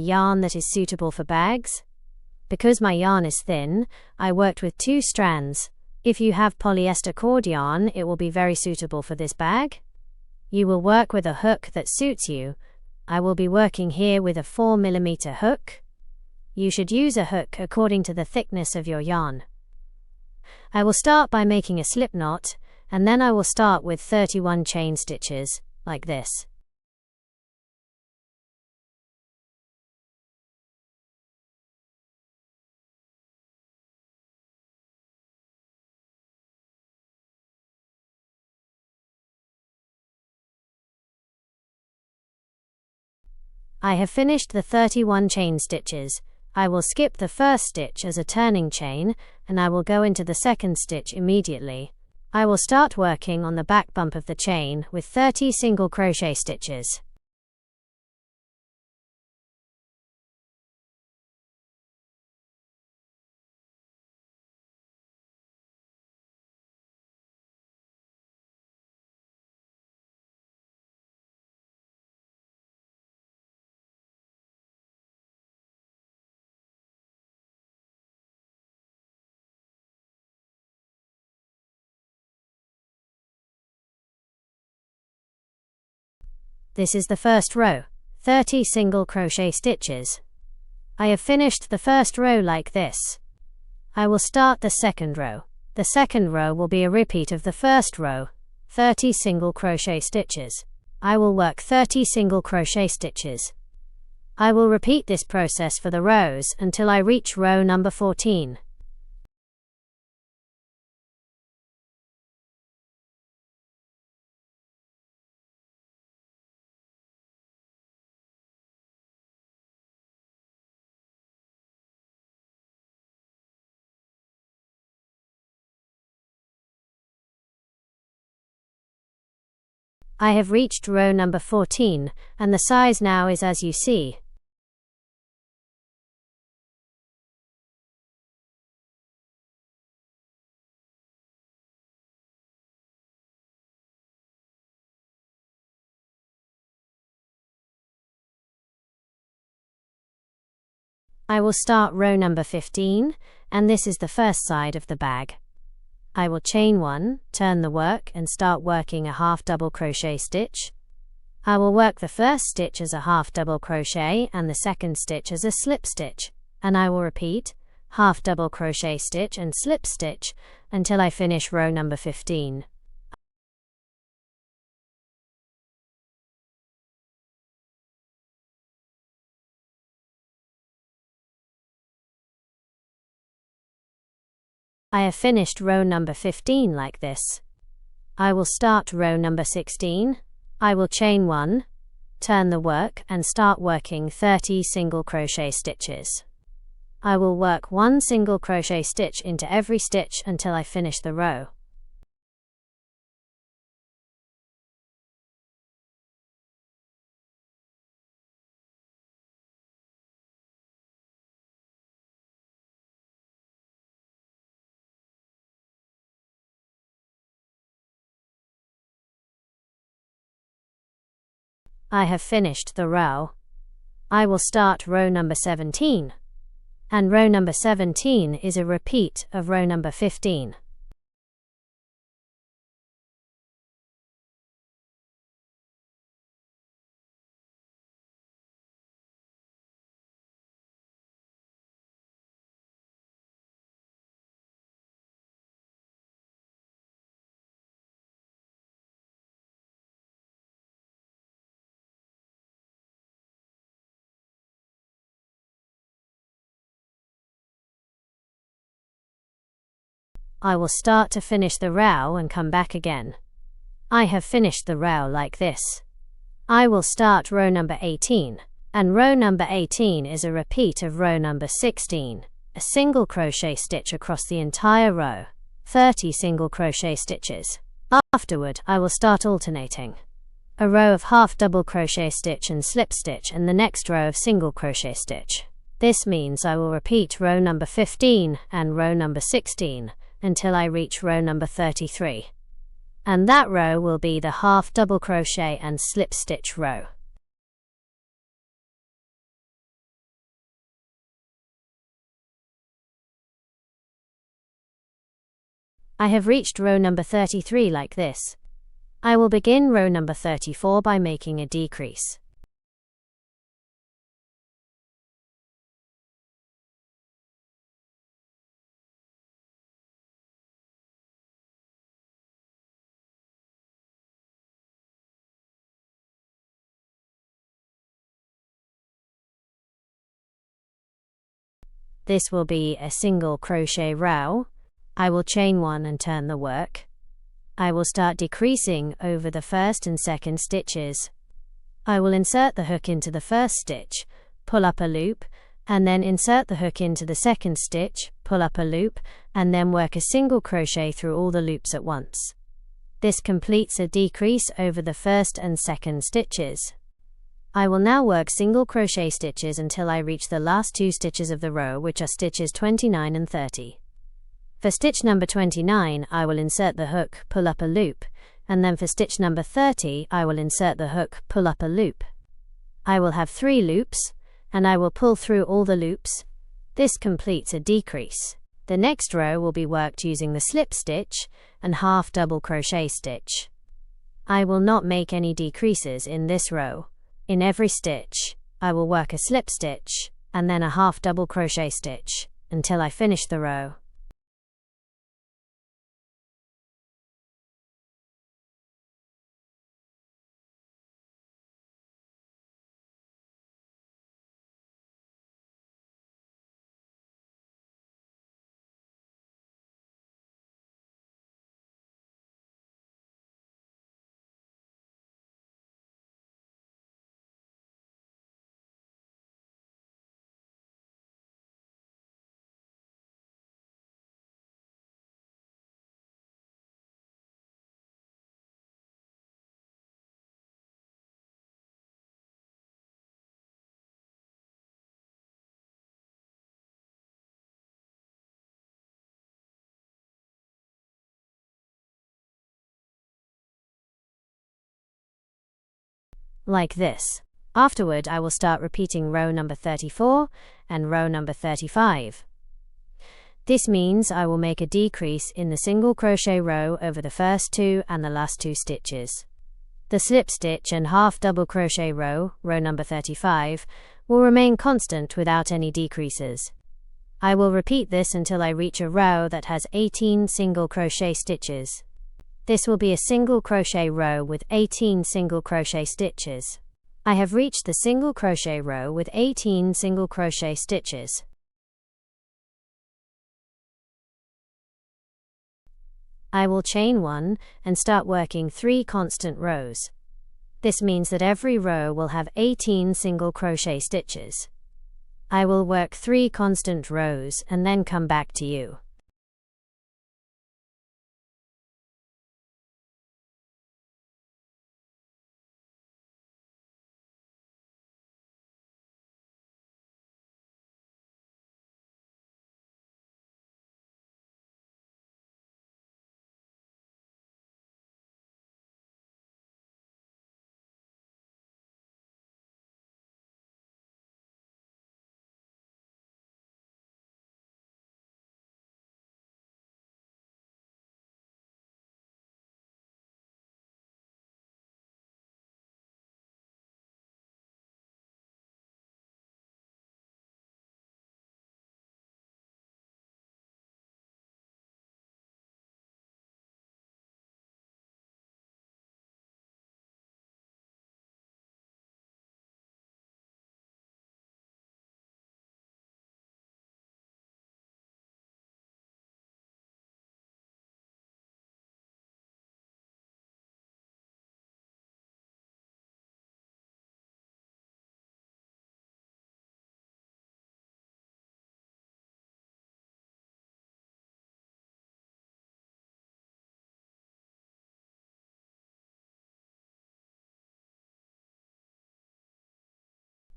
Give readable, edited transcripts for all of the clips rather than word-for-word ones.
yarn that is suitable for bags. Because my yarn is thin, I worked with 2 strands. If you have polyester cord yarn, it will be very suitable for this bag. You will work with a hook that suits you. I will be working here with a 4mm hook. You should use a hook according to the thickness of your yarn. I will start by making a slip knot, and then I will start with 31 chain stitches, like this. I have finished the 31 chain stitches. I will skip the first stitch as a turning chain, and I will go into the second stitch immediately. I will start working on the back bump of the chain with 30 single crochet stitches. This is the first row, 30 single crochet stitches. I have finished the first row like this. I will start the second row. The second row will be a repeat of the first row, 30 single crochet stitches. I will work 30 single crochet stitches. I will repeat this process for the rows until I reach row number 14. I have reached row number 14, and the size now is as you see. I will start row number 15, and this is the first side of the bag. I will chain 1, turn the work and start working a half double crochet stitch. I will work the first stitch as a half double crochet and the second stitch as a slip stitch, and I will repeat half double crochet stitch and slip stitch until I finish row number 15. I have finished row number 15 like this. I will start row number 16. I will chain 1, turn the work and start working 30 single crochet stitches. I will work 1 single crochet stitch into every stitch until I finish the row. I have finished the row. I will start row number 17. And row number 17 is a repeat of row number 15. I will start to finish the row and come back again. I have finished the row like this. I will start row number 18, and row number 18 is a repeat of row number 16, a single crochet stitch across the entire row, 30 single crochet stitches. Afterward, I will start alternating. A row of half double crochet stitch and slip stitch and the next row of single crochet stitch. This means I will repeat row number 15 and row number 16 until I reach row number 33. And that row will be the half double crochet and slip stitch row. I have reached row number 33 like this. I will begin row number 34 by making a decrease. This will be a single crochet row. I will chain 1 and turn the work. I will start decreasing over the first and second stitches. I will insert the hook into the first stitch, pull up a loop, and then insert the hook into the second stitch, pull up a loop, and then work a single crochet through all the loops at once. This completes a decrease over the first and second stitches. I will now work single crochet stitches until I reach the last 2 stitches of the row, which are stitches 29 and 30. For stitch number 29, I will insert the hook, pull up a loop, and then for stitch number 30, I will insert the hook, pull up a loop. I will have 3 loops, and I will pull through all the loops. This completes a decrease. The next row will be worked using the slip stitch and half double crochet stitch. I will not make any decreases in this row. In every stitch, I will work a slip stitch and then a half double crochet stitch until I finish the row. Like this. Afterward, I will start repeating row number 34 and row number 35. This means I will make a decrease in the single crochet row over the first 2 and the last 2 stitches. The slip stitch and half double crochet row, row number 35, will remain constant without any decreases. I will repeat this until I reach a row that has 18 single crochet stitches. This will be a single crochet row with 18 single crochet stitches. I have reached the single crochet row with 18 single crochet stitches. I will chain 1 and start working 3 constant rows. This means that every row will have 18 single crochet stitches. I will work 3 constant rows and then come back to you.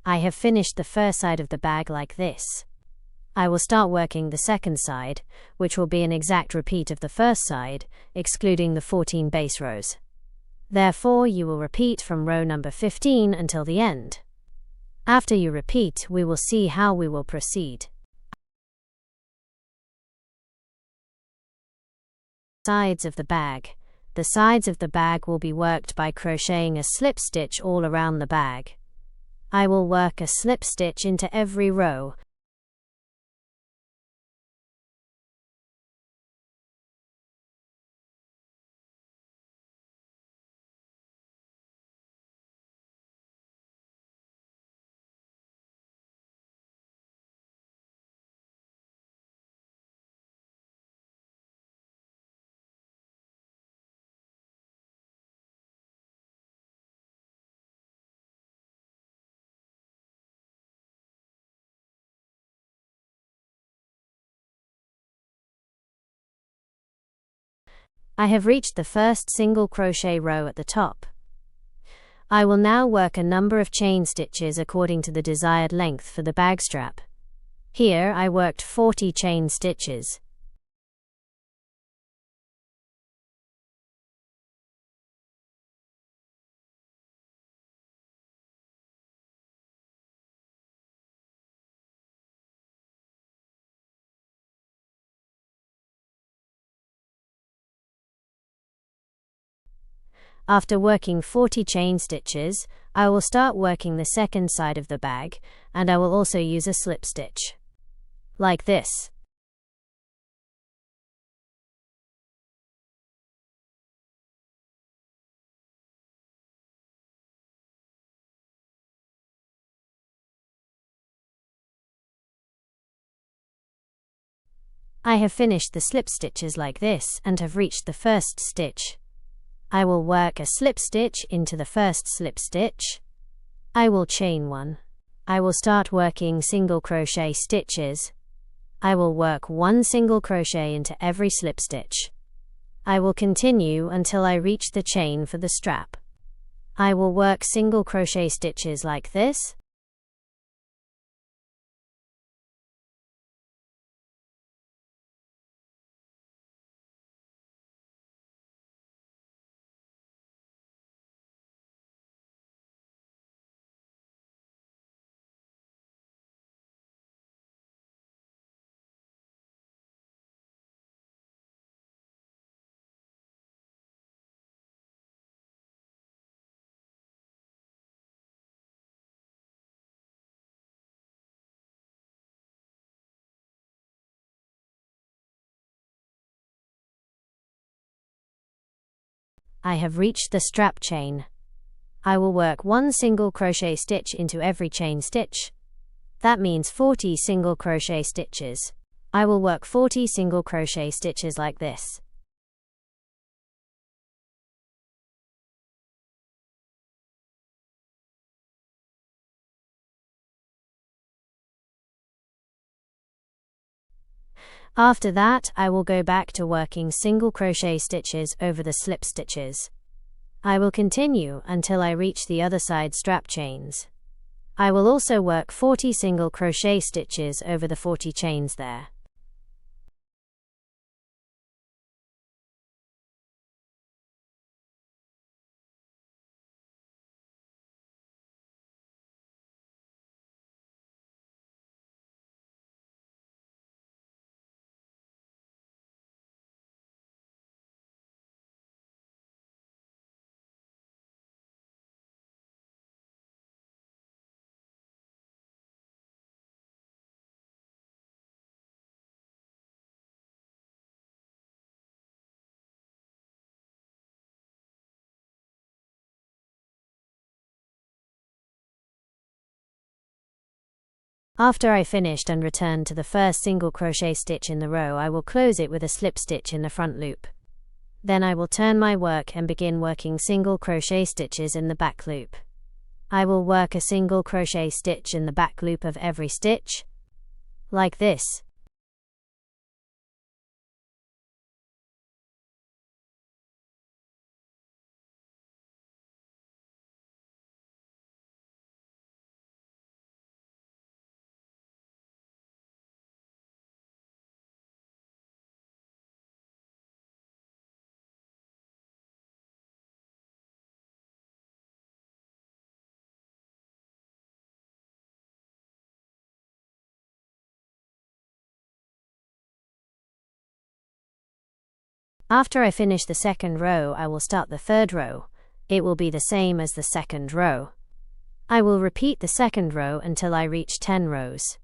I have finished the first side of the bag like this. I will start working the second side, which will be an exact repeat of the first side, excluding the 14 base rows. Therefore, you will repeat from row number 15 until the end. After you repeat, we will see how we will proceed. sides of the bag. The sides of the bag will be worked by crocheting a slip stitch all around the bag. I will work a slip stitch into every row. I have reached the first single crochet row at the top. I will now work a number of chain stitches according to the desired length for the bag strap. Here I worked 40 chain stitches. After working 40 chain stitches, I will start working the second side of the bag, and I will also use a slip stitch. Like this. I have finished the slip stitches like this and have reached the first stitch. I will work a slip stitch into the first slip stitch. I will chain one. I will start working single crochet stitches. I will work one single crochet into every slip stitch. I will continue until I reach the chain for the strap. I will work single crochet stitches like this. I have reached the strap chain. I will work one single crochet stitch into every chain stitch. That means 40 single crochet stitches. I will work 40 single crochet stitches like this. After that, I will go back to working single crochet stitches over the slip stitches. I will continue until I reach the other side strap chains. I will also work 40 single crochet stitches over the 40 chains there. After I finished and returned to the first single crochet stitch in the row, I will close it with a slip stitch in the front loop. Then I will turn my work and begin working single crochet stitches in the back loop. I will work a single crochet stitch in the back loop of every stitch, like this. After I finish the second row, I will start the third row. It will be the same as the second row. I will repeat the second row until I reach 10 rows.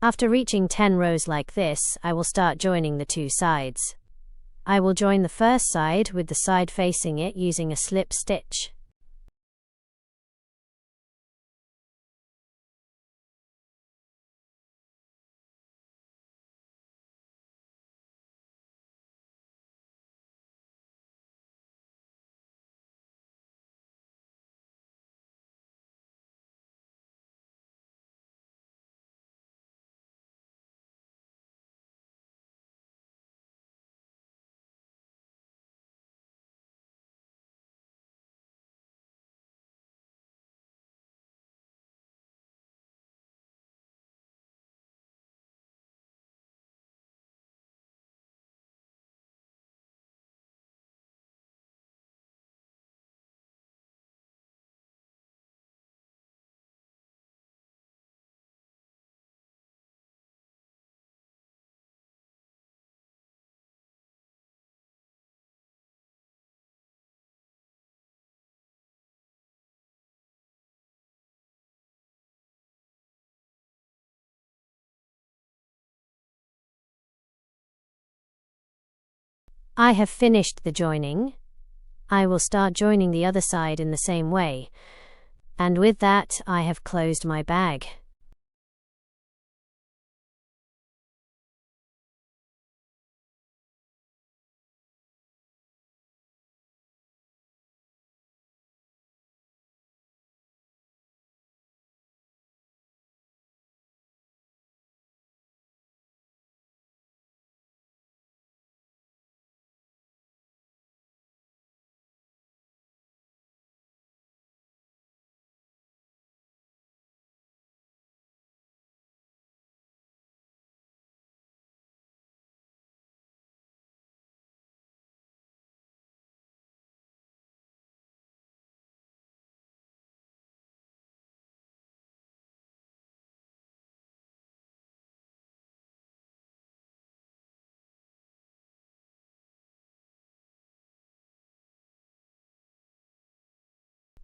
After reaching 10 rows like this, I will start joining the two sides. I will join the first side with the side facing it using a slip stitch. I have finished the joining. I will start joining the other side in the same way. And with that, I have closed my bag.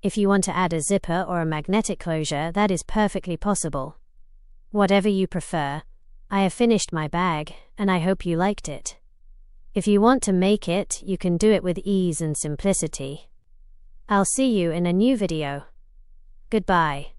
If you want to add a zipper or a magnetic closure, that is perfectly possible. Whatever you prefer. I have finished my bag, and I hope you liked it. If you want to make it, you can do it with ease and simplicity. I'll see you in a new video. Goodbye.